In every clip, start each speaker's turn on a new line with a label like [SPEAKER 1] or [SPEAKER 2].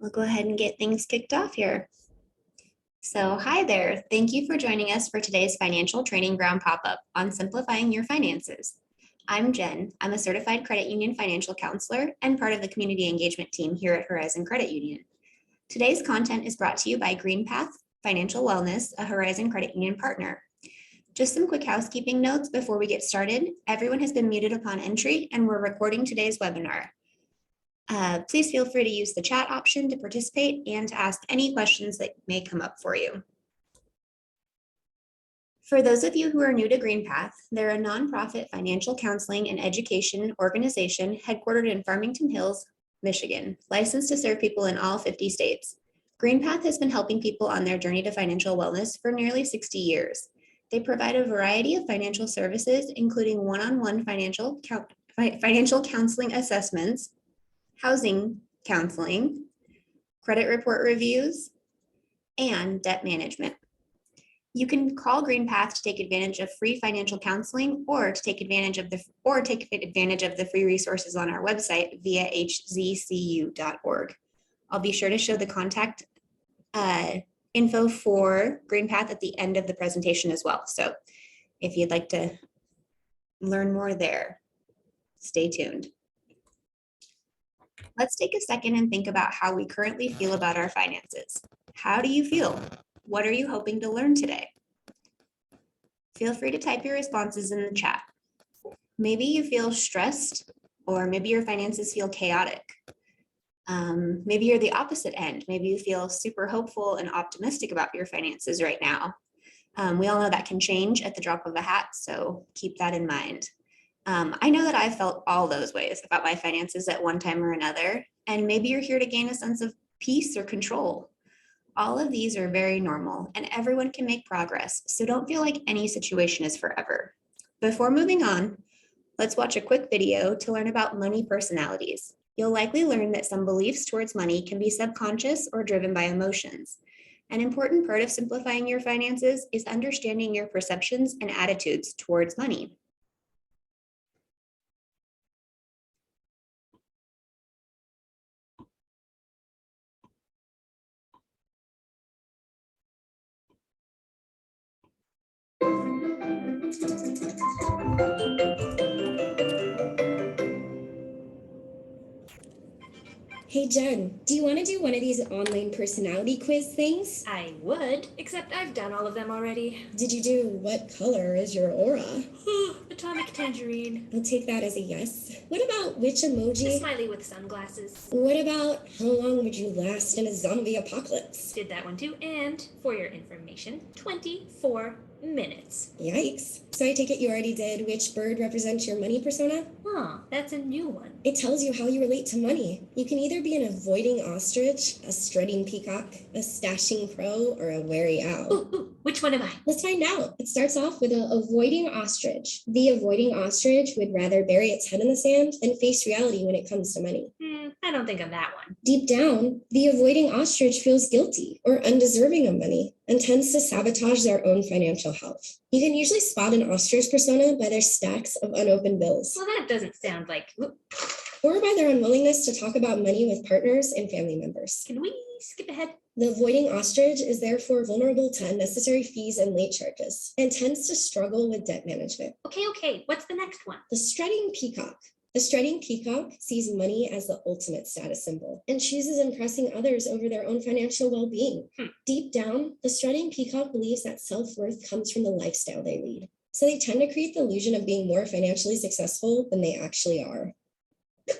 [SPEAKER 1] We'll go ahead and get things kicked off here. So hi there. Thank you for joining us for today's financial training ground pop-up on simplifying your finances. I'm Jen. I'm a certified credit union financial counselor and part of the community engagement team here at Horizon Credit Union. Today's content is brought to you by Greenpath Financial Wellness, a Horizon Credit Union partner. Just some quick housekeeping notes before we get started. Everyone has been muted upon entry and we're recording today's webinar. Please feel free to use the chat option to participate and to ask any questions that may come up for you. For those of you who are new to Greenpath, they're a nonprofit financial counseling and education organization headquartered in Farmington Hills, Michigan, licensed to serve people in all 50 states. Greenpath has been helping people on their journey to financial wellness for nearly 60 years. They provide a variety of financial services, including one-on-one financial counseling assessments, housing counseling, credit report reviews, and debt management. You can call Greenpath to take advantage of free financial counseling or take advantage of the free resources on our website via hzcu.org. I'll be sure to show the contact info for Greenpath at the end of the presentation as well. So if you'd like to learn more there, stay tuned. Let's take a second and think about how we currently feel about our finances. How do you feel? What are you hoping to learn today? Feel free to type your responses in the chat. Maybe you feel stressed, or maybe your finances feel chaotic. Maybe you're the opposite end. Maybe you feel super hopeful and optimistic about your finances right now. We all know that can change at the drop of a hat, so keep that in mind. I know that I've felt all those ways about my finances at one time or another, and maybe you're here to gain a sense of peace or control. All of these are very normal, and everyone can make progress, so don't feel like any situation is forever. Before moving on, let's watch a quick video to learn about money personalities. You'll likely learn that some beliefs towards money can be subconscious or driven by emotions. An important part of simplifying your finances is understanding your perceptions and attitudes towards money.
[SPEAKER 2] Hey Jen, do you want to do one of these online personality quiz things?
[SPEAKER 3] I would, except I've done all of them already.
[SPEAKER 2] Did you do what color is your aura?
[SPEAKER 3] Atomic tangerine.
[SPEAKER 2] I'll take that as a yes. What about which emoji?
[SPEAKER 3] The smiley with sunglasses.
[SPEAKER 2] What about how long would you last in a zombie apocalypse?
[SPEAKER 3] Did that one too, and for your information, 24 minutes.
[SPEAKER 2] Yikes. So I take it you already did which bird represents your money persona?
[SPEAKER 3] Huh, that's a new one.
[SPEAKER 2] It tells you how you relate to money. You can either be an avoiding ostrich, a strutting peacock, a stashing crow, or a wary owl.
[SPEAKER 3] Ooh, which one am I?
[SPEAKER 2] Let's find out. It starts off with an avoiding ostrich. The avoiding ostrich would rather bury its head in the sand than face reality when it comes to money.
[SPEAKER 3] I don't think I'm that one.
[SPEAKER 2] Deep down, the avoiding ostrich feels guilty or undeserving of money and tends to sabotage their own financial health. You can usually spot an ostrich persona by their stacks of unopened bills.
[SPEAKER 3] Well, that doesn't sound like...
[SPEAKER 2] Or by their unwillingness to talk about money with partners and family members.
[SPEAKER 3] Can we skip ahead?
[SPEAKER 2] The avoiding ostrich is therefore vulnerable to unnecessary fees and late charges and tends to struggle with debt management.
[SPEAKER 3] Okay, what's the next one?
[SPEAKER 2] The strutting peacock. The strutting peacock sees money as the ultimate status symbol and chooses impressing others over their own financial well-being. Deep down, the strutting peacock believes that self-worth comes from the lifestyle they lead. So they tend to create the illusion of being more financially successful than they actually are.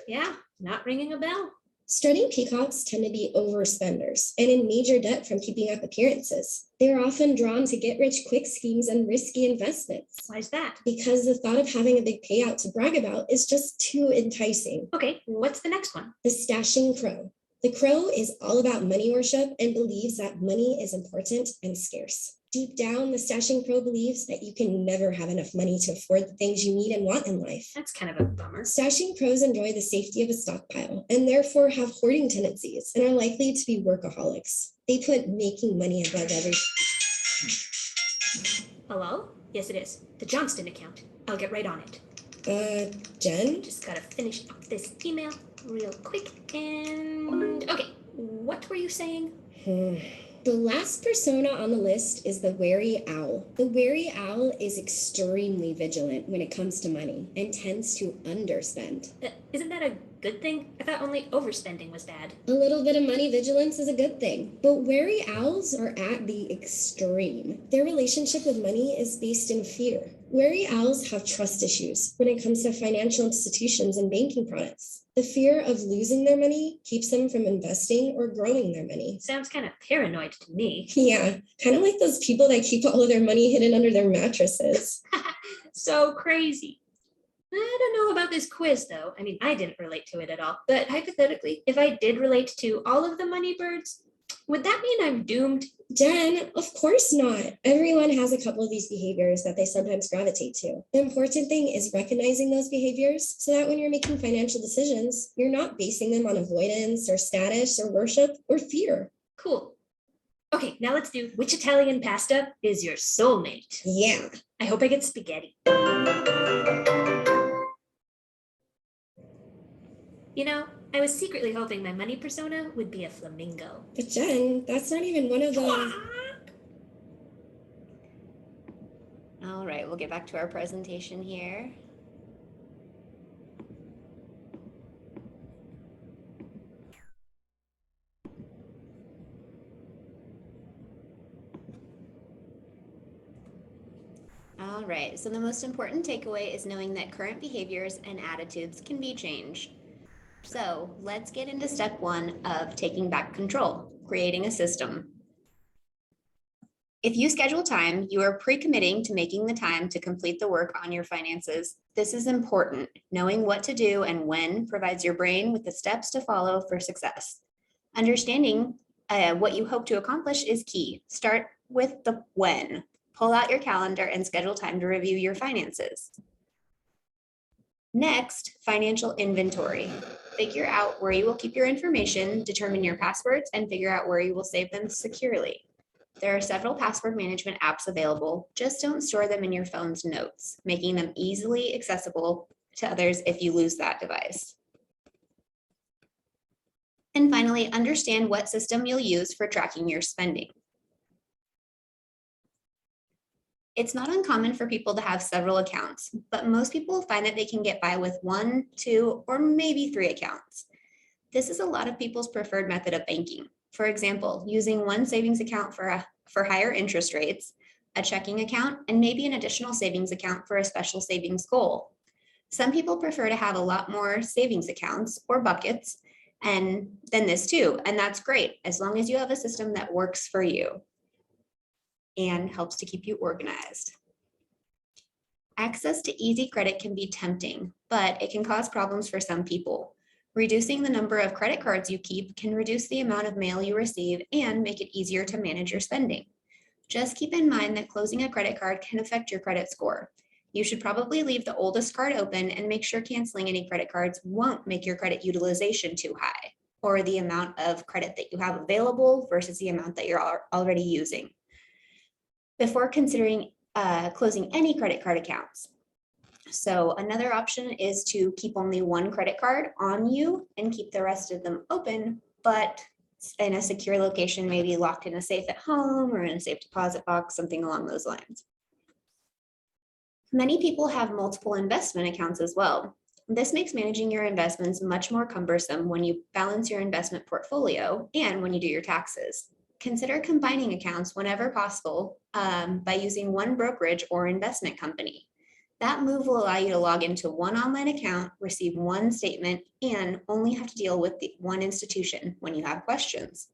[SPEAKER 3] Yeah, not ringing a bell.
[SPEAKER 2] Strutting peacocks tend to be overspenders and in major debt from keeping up appearances. They are often drawn to get-rich-quick schemes and risky investments.
[SPEAKER 3] Why's that?
[SPEAKER 2] Because the thought of having a big payout to brag about is just too enticing.
[SPEAKER 3] Okay, what's the next one?
[SPEAKER 2] The stashing crow. The crow is all about money worship and believes that money is important and scarce. Deep down, the stashing crow believes that you can never have enough money to afford the things you need and want in life.
[SPEAKER 3] That's kind of a bummer.
[SPEAKER 2] Stashing crows enjoy the safety of a stockpile and therefore have hoarding tendencies and are likely to be workaholics. They put making money above everything.
[SPEAKER 3] Hello? Yes, it is. The Johnston account. I'll get right on it.
[SPEAKER 2] Jen?
[SPEAKER 3] Just gotta finish up this email real quick and... Okay, what What were you saying?
[SPEAKER 2] The last persona on the list is the wary owl. The wary owl is extremely vigilant when it comes to money and tends to underspend.
[SPEAKER 3] Isn't that a good thing? I thought only overspending was bad.
[SPEAKER 2] A little bit of money vigilance is a good thing, but wary owls are at the extreme. Their relationship with money is based in fear. Wary owls have trust issues when it comes to financial institutions and banking products. The fear of losing their money keeps them from investing or growing their money.
[SPEAKER 3] Sounds kind of paranoid to me.
[SPEAKER 2] Yeah, kind of like those people that keep all of their money hidden under their mattresses.
[SPEAKER 3] So crazy. I don't know about this quiz though. I mean, I didn't relate to it at all. But hypothetically, if I did relate to all of the money birds, would that mean I'm doomed?
[SPEAKER 2] Jen, of course not. Everyone has a couple of these behaviors that they sometimes gravitate to. The important thing is recognizing those behaviors so that when you're making financial decisions, you're not basing them on avoidance or status or worship or fear.
[SPEAKER 3] Cool. Okay, now let's do which Italian pasta is your soulmate?
[SPEAKER 2] Yeah.
[SPEAKER 3] I hope I get spaghetti. You know, I was secretly hoping my money persona would be a flamingo.
[SPEAKER 2] But Jen, that's not even one of the...
[SPEAKER 1] All right, we'll get back to our presentation here. All right, so the most important takeaway is knowing that current behaviors and attitudes can be changed. So let's get into step one of taking back control, creating a system. If you schedule time, you are pre-committing to making the time to complete the work on your finances. This is important. Knowing what to do and when provides your brain with the steps to follow for success. Understanding what you hope to accomplish is key. Start with the when. Pull out your calendar and schedule time to review your finances. Next, financial inventory. Figure out where you will keep your information, determine your passwords, and figure out where you will save them securely. There are several password management apps available. Just don't store them in your phone's notes, making them easily accessible to others if you lose that device. And finally, understand what system you'll use for tracking your spending. It's not uncommon for people to have several accounts, but most people find that they can get by with 1, 2, or maybe 3 accounts. This is a lot of people's preferred method of banking. For example, using one savings account for higher interest rates, a checking account, and maybe an additional savings account for a special savings goal. Some people prefer to have a lot more savings accounts or buckets than this too, and that's great as long as you have a system that works for you and helps to keep you organized. Access to easy credit can be tempting, but it can cause problems for some people. Reducing the number of credit cards you keep can reduce the amount of mail you receive and make it easier to manage your spending. Just keep in mind that closing a credit card can affect your credit score. You should probably leave the oldest card open and make sure canceling any credit cards won't make your credit utilization too high, or the amount of credit that you have available versus the amount that you're already using, before considering closing any credit card accounts. So another option is to keep only one credit card on you and keep the rest of them open, but in a secure location, maybe locked in a safe at home or in a safe deposit box, something along those lines. Many people have multiple investment accounts as well. This makes managing your investments much more cumbersome when you balance your investment portfolio and when you do your taxes. Consider combining accounts whenever possible by using one brokerage or investment company. That move will allow you to log into one online account, receive one statement, and only have to deal with the one institution when you have questions.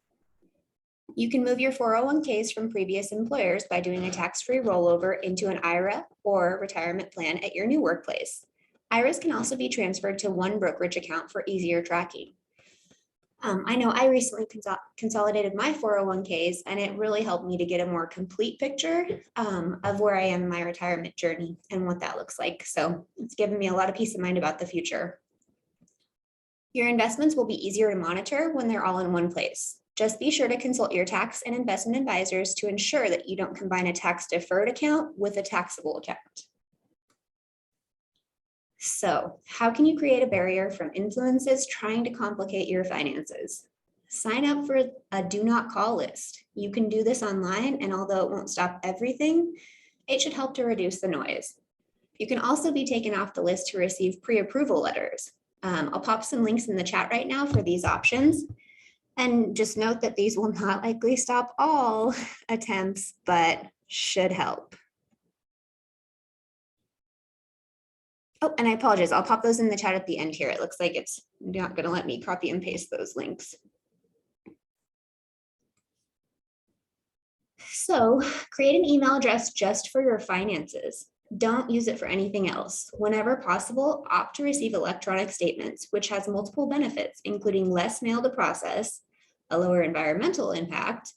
[SPEAKER 1] You can move your 401ks from previous employers by doing a tax-free rollover into an IRA or retirement plan at your new workplace. IRAs can also be transferred to one brokerage account for easier tracking. I know I recently consolidated my 401ks, and it really helped me to get a more complete picture of where I am in my retirement journey and what that looks like. So it's given me a lot of peace of mind about the future. Your investments will be easier to monitor when they're all in one place. Just be sure to consult your tax and investment advisors to ensure that you don't combine a tax-deferred account with a taxable account. So, how can you create a barrier from influences trying to complicate your finances? Sign up for a do not call list. You can do this online, and although it won't stop everything, it should help to reduce the noise. You can also be taken off the list to receive pre-approval letters. I'll pop some links in the chat right now for these options. And just note that these will not likely stop all attempts, but should help. Oh, and I apologize. I'll pop those in the chat at the end here. It looks like it's not going to let me copy and paste those links. So create an email address just for your finances. Don't use it for anything else. Whenever possible, opt to receive electronic statements, which has multiple benefits, including less mail to process, a lower environmental impact,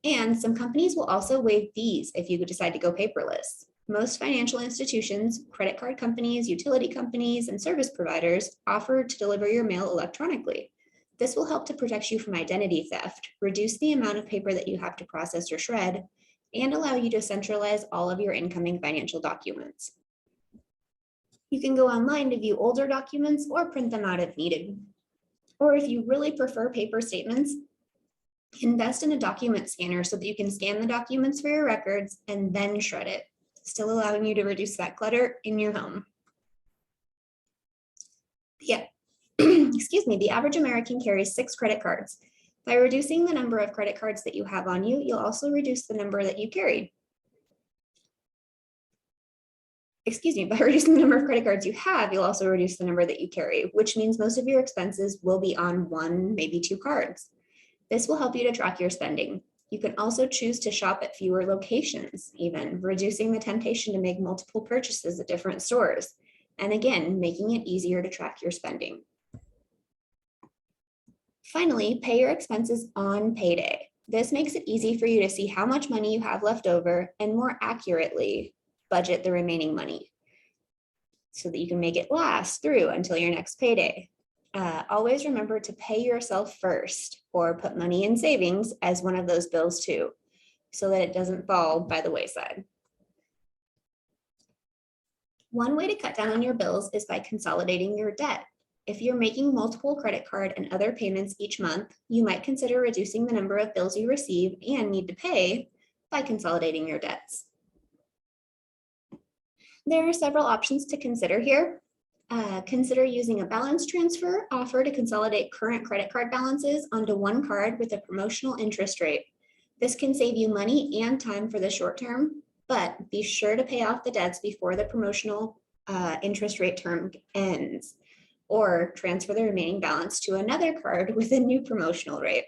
[SPEAKER 1] and some companies will also waive fees if you decide to go paperless. Most financial institutions, credit card companies, utility companies, and service providers offer to deliver your mail electronically. This will help to protect you from identity theft, reduce the amount of paper that you have to process or shred, and allow you to centralize all of your incoming financial documents. You can go online to view older documents or print them out if needed. Or if you really prefer paper statements, invest in a document scanner so that you can scan the documents for your records and then shred it, still allowing you to reduce that clutter in your home. Yeah. Excuse me, the average American carries 6 credit cards. By reducing the number of credit cards that you have on you, you'll also reduce the number that you carry. Excuse me, by reducing the number of credit cards you have, you'll also reduce the number that you carry, which means most of your expenses will be on 1, maybe 2 cards. This will help you to track your spending. You can also choose to shop at fewer locations, even reducing the temptation to make multiple purchases at different stores. And again, making it easier to track your spending. Finally, pay your expenses on payday. This makes it easy for you to see how much money you have left over and more accurately budget the remaining money so that you can make it last through until your next payday. Always remember to pay yourself first or put money in savings as one of those bills too, so that it doesn't fall by the wayside. One way to cut down on your bills is by consolidating your debt. If you're making multiple credit card and other payments each month, you might consider reducing the number of bills you receive and need to pay by consolidating your debts. There are several options to consider here. Consider using a balance transfer offer to consolidate current credit card balances onto one card with a promotional interest rate. This can save you money and time for the short term, but be sure to pay off the debts before the promotional interest rate term ends, or transfer the remaining balance to another card with a new promotional rate.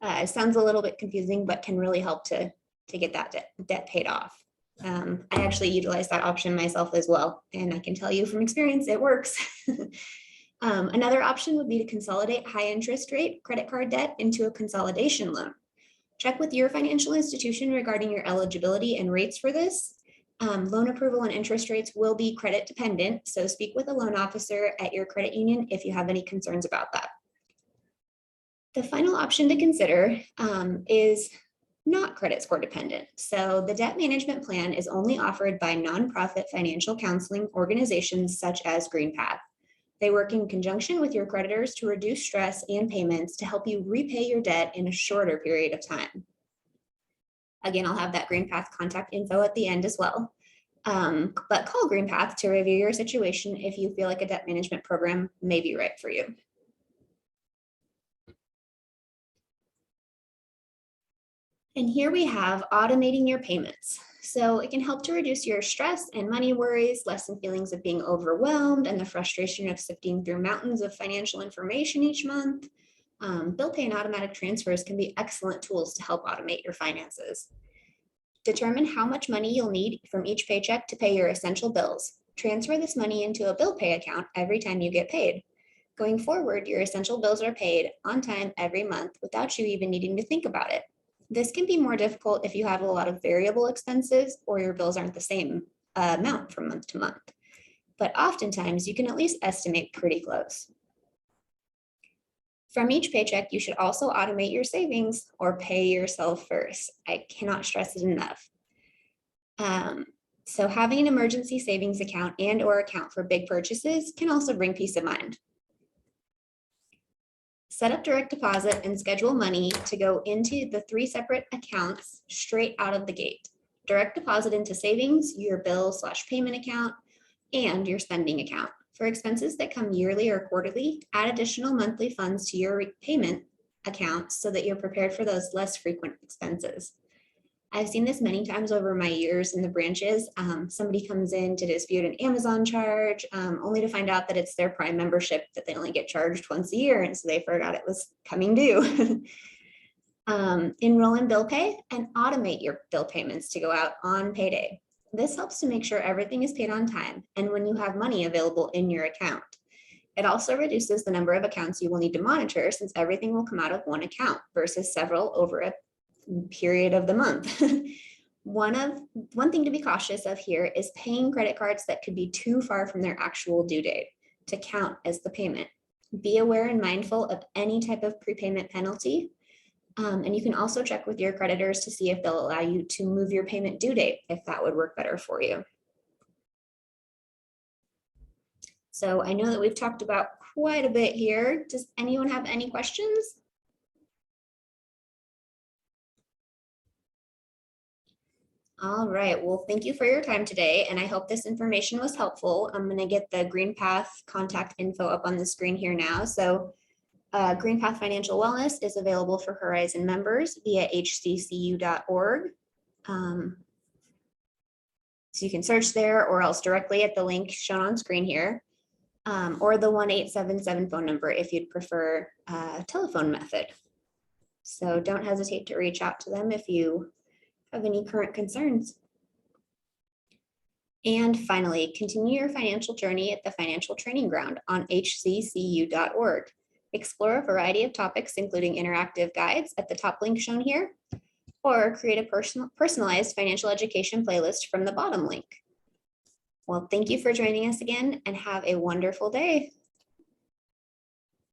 [SPEAKER 1] It sounds a little bit confusing, but can really help to get that debt paid off. I actually utilize that option myself as well, and I can tell you from experience, it works. Another option would be to consolidate high interest rate credit card debt into a consolidation loan. Check with your financial institution regarding your eligibility and rates for this. Loan approval and interest rates will be credit dependent, so speak with a loan officer at your credit union if you have any concerns about that. The final option to consider is not credit score dependent. So the debt management plan is only offered by nonprofit financial counseling organizations such as Greenpath. They work in conjunction with your creditors to reduce stress and payments to help you repay your debt in a shorter period of time. Again, I'll have that Greenpath contact info at the end as well. But call Greenpath to review your situation if you feel like a debt management program may be right for you. And here we have automating your payments. So it can help to reduce your stress and money worries, lessen feelings of being overwhelmed and the frustration of sifting through mountains of financial information each month. Bill pay and automatic transfers can be excellent tools to help automate your finances. Determine how much money you'll need from each paycheck to pay your essential bills. Transfer this money into a bill pay account every time you get paid. Going forward, your essential bills are paid on time every month without you even needing to think about it. This can be more difficult if you have a lot of variable expenses or your bills aren't the same amount from month to month. But oftentimes you can at least estimate pretty close. From each paycheck, you should also automate your savings or pay yourself first. I cannot stress it enough. So having an emergency savings account and/or account for big purchases can also bring peace of mind. Set up direct deposit and schedule money to go into the 3 separate accounts straight out of the gate. Direct deposit into savings, your bill/payment account, and your spending account. For expenses that come yearly or quarterly, add additional monthly funds to your payment account so that you're prepared for those less frequent expenses. I've seen this many times over my years in the branches. Somebody comes in to dispute an Amazon charge, only to find out that it's their Prime membership that they only get charged once a year, and so they forgot it was coming due. Enroll in bill pay and automate your bill payments to go out on payday. This helps to make sure everything is paid on time and when you have money available in your account. It also reduces the number of accounts you will need to monitor, since everything will come out of one account versus several over a period of the month. One thing to be cautious of here is paying credit cards that could be too far from their actual due date to count as the payment. Be aware and mindful of any type of prepayment penalty. And you can also check with your creditors to see if they'll allow you to move your payment due date, if that would work better for you. So I know that we've talked about quite a bit here. Does anyone have any questions? All right, well, thank you for your time today, and I hope this information was helpful. I'm going to get the Greenpath contact info up on the screen here now. So Greenpath Financial Wellness is available for Horizon members via hccu.org. So you can search there or else directly at the link shown on screen here, or the 1-877 phone number if you'd prefer a telephone method. So don't hesitate to reach out to them if you have any current concerns. And finally, continue your financial journey at the Financial Training Ground on hccu.org. Explore a variety of topics, including interactive guides at the top link shown here, or create a personalized financial education playlist from the bottom link. Well, thank you for joining us again, and have a wonderful day.